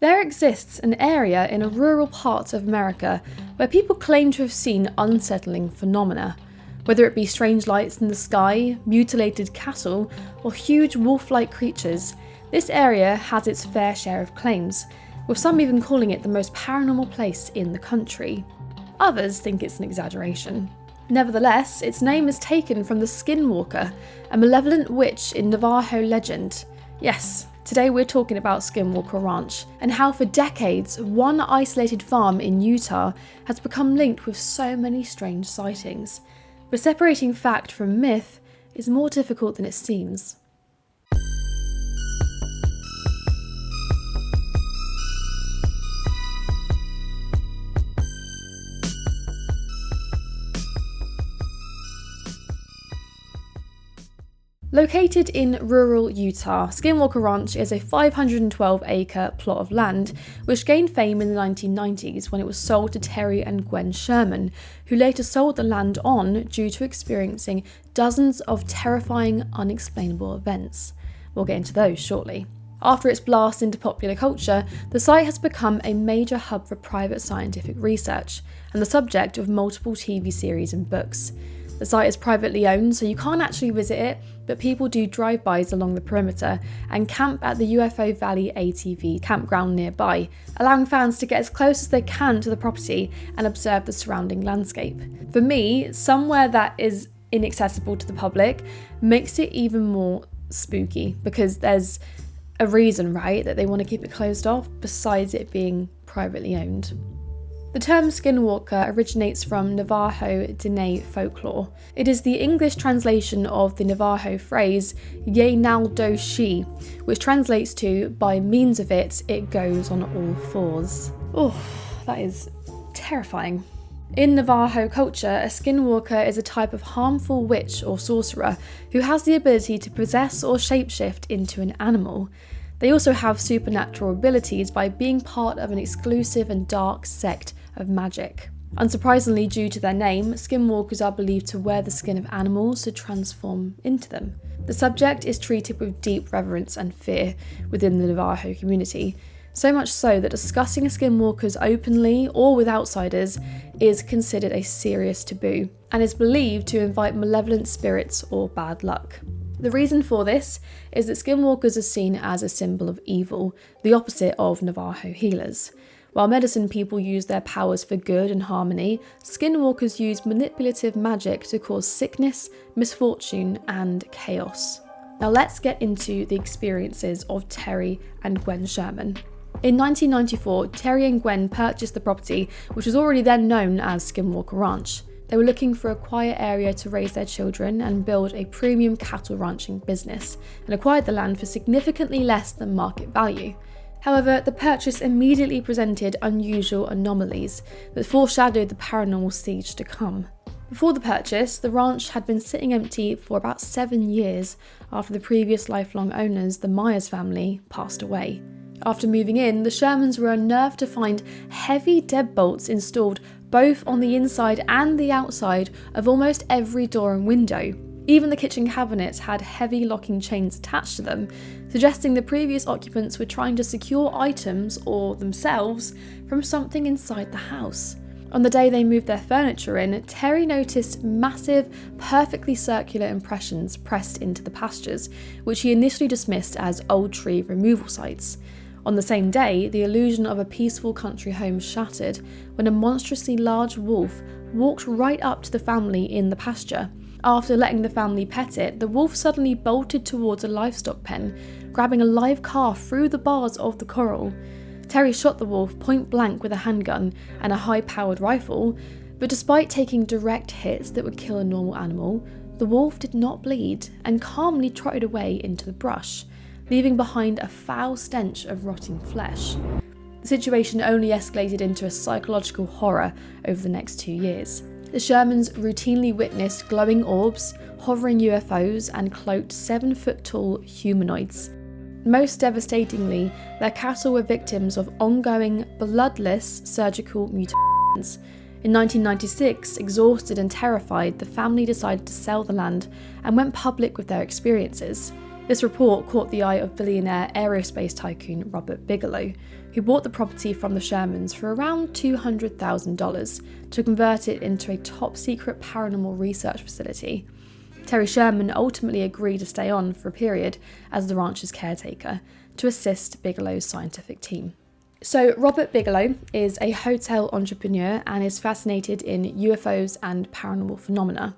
There exists an area in a rural part of America where people claim to have seen unsettling phenomena. Whether it be strange lights in the sky, mutilated cattle, or huge wolf-like creatures, this area has its fair share of claims, with some even calling it the most paranormal place in the country. Others think it's an exaggeration. Nevertheless, its name is taken from the Skinwalker, a malevolent witch in Navajo legend. Yes, today we're talking about Skinwalker Ranch, and how for decades, one isolated farm in Utah has become linked with so many strange sightings. But separating fact from myth is more difficult than it seems. Located in rural Utah, Skinwalker Ranch is a 512-acre plot of land which gained fame in the 1990s when it was sold to Terry and Gwen Sherman, who later sold the land on due to experiencing dozens of terrifying, unexplainable events. We'll get into those shortly. After its blast into popular culture, the site has become a major hub for private scientific research and the subject of multiple TV series and books. The site is privately owned, so you can't actually visit it, but people do drive-bys along the perimeter and camp at the UFO Valley ATV campground nearby, allowing fans to get as close as they can to the property and observe the surrounding landscape. For me, somewhere that is inaccessible to the public makes it even more spooky, because there's a reason, right, that they want to keep it closed off besides it being privately owned. The term Skinwalker originates from Navajo Diné folklore. It is the English translation of the Navajo phrase "Ye nal do shi," which translates to "by means of it, it goes on all fours." Oh, that is terrifying. In Navajo culture, a skinwalker is a type of harmful witch or sorcerer who has the ability to possess or shapeshift into an animal. They also have supernatural abilities by being part of an exclusive and dark sect of magic. Unsurprisingly, due to their name, skinwalkers are believed to wear the skin of animals to transform into them. The subject is treated with deep reverence and fear within the Navajo community, so much so that discussing skinwalkers openly or with outsiders is considered a serious taboo, and is believed to invite malevolent spirits or bad luck. The reason for this is that skinwalkers are seen as a symbol of evil, the opposite of Navajo healers. While medicine people use their powers for good and harmony, skinwalkers use manipulative magic to cause sickness, misfortune, and chaos. Now let's get into the experiences of Terry and Gwen Sherman. In 1994, Terry and Gwen purchased the property, which was already then known as Skinwalker Ranch. They were looking for a quiet area to raise their children and build a premium cattle ranching business, and acquired the land for significantly less than market value. However, the purchase immediately presented unusual anomalies that foreshadowed the paranormal siege to come. Before the purchase, the ranch had been sitting empty for about 7 years after the previous lifelong owners, the Myers family, passed away. After moving in, the Shermans were unnerved to find heavy deadbolts installed both on the inside and the outside of almost every door and window. Even the kitchen cabinets had heavy locking chains attached to them, suggesting the previous occupants were trying to secure items, or themselves, from something inside the house. On the day they moved their furniture in, Terry noticed massive, perfectly circular impressions pressed into the pastures, which he initially dismissed as old tree removal sites. On the same day, the illusion of a peaceful country home shattered when a monstrously large wolf walked right up to the family in the pasture. After letting the family pet it, the wolf suddenly bolted towards a livestock pen, grabbing a live calf through the bars of the corral. Terry shot the wolf point blank with a handgun and a high-powered rifle, but despite taking direct hits that would kill a normal animal, the wolf did not bleed and calmly trotted away into the brush, leaving behind a foul stench of rotting flesh. The situation only escalated into a psychological horror over the next 2 years. The Shermans routinely witnessed glowing orbs, hovering UFOs, and cloaked 7-foot-tall humanoids. Most devastatingly, their cattle were victims of ongoing, bloodless surgical mutilations. In 1996, exhausted and terrified, the family decided to sell the land and went public with their experiences. This report caught the eye of billionaire aerospace tycoon Robert Bigelow, who bought the property from the Shermans for around $200,000 to convert it into a top-secret paranormal research facility. Terry Sherman ultimately agreed to stay on for a period as the ranch's caretaker to assist Bigelow's scientific team. So Robert Bigelow is a hotel entrepreneur and is fascinated in UFOs and paranormal phenomena.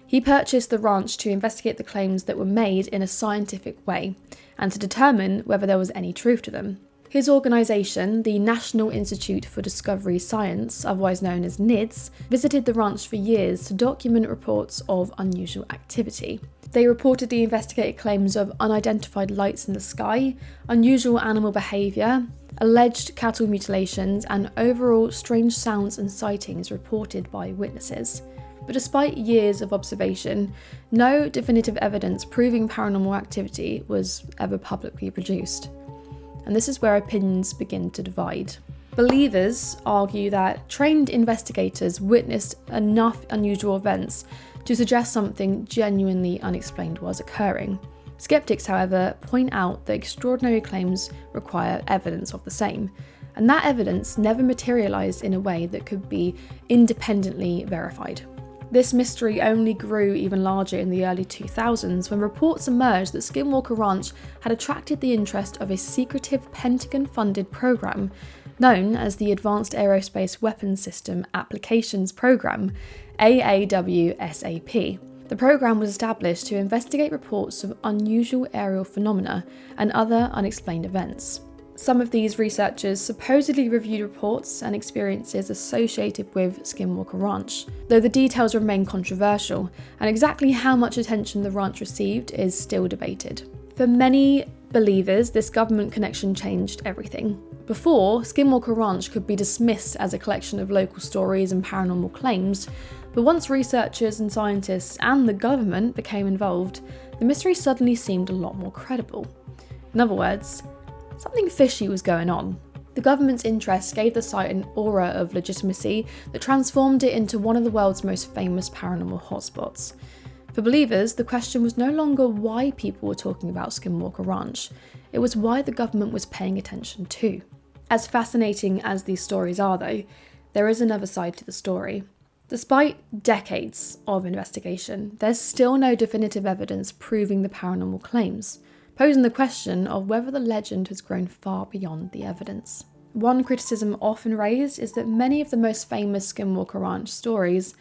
He purchased the ranch to investigate the claims that were made in a scientific way and to determine whether there was any truth to them. His organisation, the National Institute for Discovery Science, otherwise known as NIDS, visited the ranch for years to document reports of unusual activity. They reportedly investigated claims of unidentified lights in the sky, unusual animal behaviour, alleged cattle mutilations, and overall strange sounds and sightings reported by witnesses. But despite years of observation, no definitive evidence proving paranormal activity was ever publicly produced. And this is where opinions begin to divide. Believers argue that trained investigators witnessed enough unusual events to suggest something genuinely unexplained was occurring. Skeptics, however, point out that extraordinary claims require evidence of the same, and that evidence never materialised in a way that could be independently verified. This mystery only grew even larger in the early 2000s when reports emerged that Skinwalker Ranch had attracted the interest of a secretive Pentagon-funded program known as the Advanced Aerospace Weapons System Applications Program, AAWSAP. The program was established to investigate reports of unusual aerial phenomena and other unexplained events. Some of these researchers supposedly reviewed reports and experiences associated with Skinwalker Ranch, though the details remain controversial, and exactly how much attention the ranch received is still debated. For many believers, this government connection changed everything. Before, Skinwalker Ranch could be dismissed as a collection of local stories and paranormal claims, but once researchers and scientists and the government became involved, the mystery suddenly seemed a lot more credible. In other words, something fishy was going on. The government's interest gave the site an aura of legitimacy that transformed it into one of the world's most famous paranormal hotspots. For believers, the question was no longer why people were talking about Skinwalker Ranch, it was why the government was paying attention too. As fascinating as these stories are though, there is another side to the story. Despite decades of investigation, there's still no definitive evidence proving the paranormal claims, posing the question of whether the legend has grown far beyond the evidence. One criticism often raised is that many of the most famous Skinwalker Ranch stories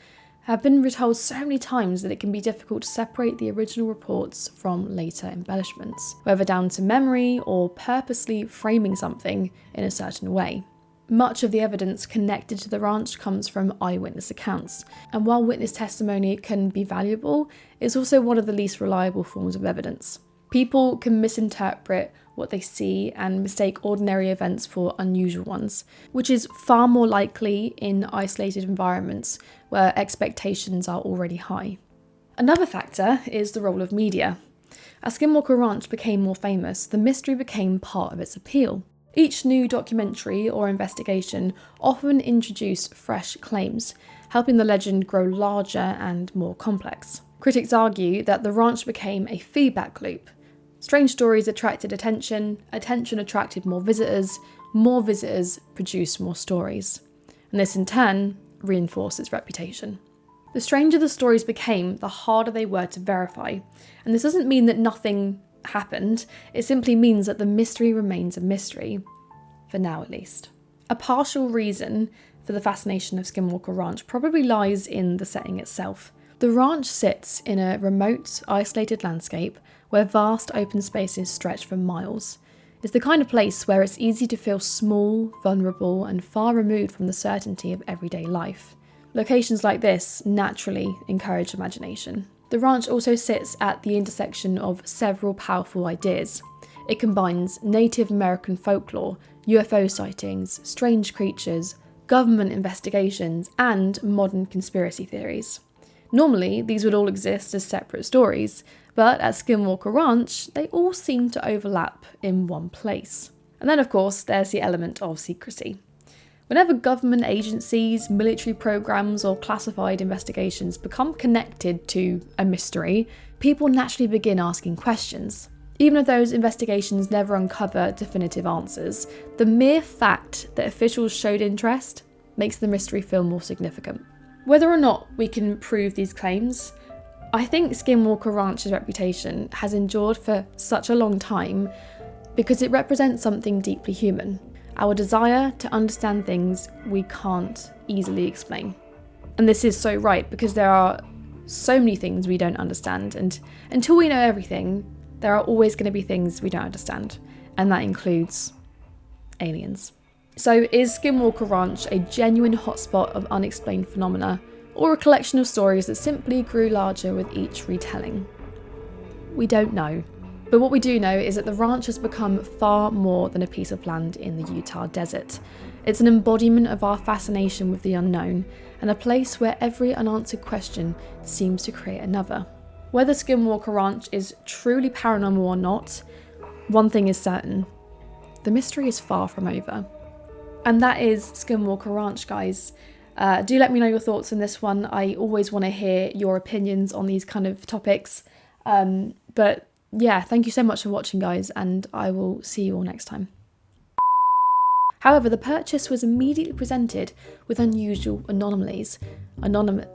have been retold so many times that it can be difficult to separate the original reports from later embellishments, whether down to memory or purposely framing something in a certain way. Much of the evidence connected to the ranch comes from eyewitness accounts, and while witness testimony can be valuable, it's also one of the least reliable forms of evidence. People can misinterpret what they see and mistake ordinary events for unusual ones, which is far more likely in isolated environments where expectations are already high. Another factor is the role of media. As Skinwalker Ranch became more famous, the mystery became part of its appeal. Each new documentary or investigation often introduced fresh claims, helping the legend grow larger and more complex. Critics argue that the ranch became a feedback loop. Strange stories attracted attention attracted more visitors produced more stories. And this in turn reinforced its reputation. The stranger the stories became, the harder they were to verify. And this doesn't mean that nothing happened, it simply means that the mystery remains a mystery, for now at least. A partial reason for the fascination of Skinwalker Ranch probably lies in the setting itself. The ranch sits in a remote, isolated landscape where vast open spaces stretch for miles. It's the kind of place where it's easy to feel small, vulnerable, and far removed from the certainty of everyday life. Locations like this naturally encourage imagination. The ranch also sits at the intersection of several powerful ideas. It combines Native American folklore, UFO sightings, strange creatures, government investigations, and modern conspiracy theories. Normally, these would all exist as separate stories, but at Skinwalker Ranch, they all seem to overlap in one place. And then, of course, there's the element of secrecy. Whenever government agencies, military programs, or classified investigations become connected to a mystery, people naturally begin asking questions. Even if those investigations never uncover definitive answers, the mere fact that officials showed interest makes the mystery feel more significant. Whether or not we can prove these claims, I think Skinwalker Ranch's reputation has endured for such a long time because it represents something deeply human, our desire to understand things we can't easily explain. And this is so right, because there are so many things we don't understand, and until we know everything, there are always going to be things we don't understand, and that includes aliens. So is Skinwalker Ranch a genuine hotspot of unexplained phenomena, or a collection of stories that simply grew larger with each retelling? We don't know. But what we do know is that the ranch has become far more than a piece of land in the Utah desert. It's an embodiment of our fascination with the unknown, and a place where every unanswered question seems to create another. Whether Skinwalker Ranch is truly paranormal or not, one thing is certain: the mystery is far from over. And that is Skinwalker Ranch, guys. Do let me know your thoughts on this one. I always want to hear your opinions on these kind of topics. But yeah, thank you so much for watching, guys, and I will see you all next time. However, the purchase was immediately presented with unusual anomalies. I never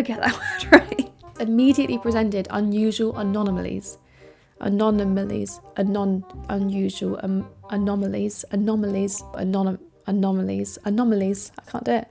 get that word right. Immediately presented unusual anomalies. Anomalies. I can't do it.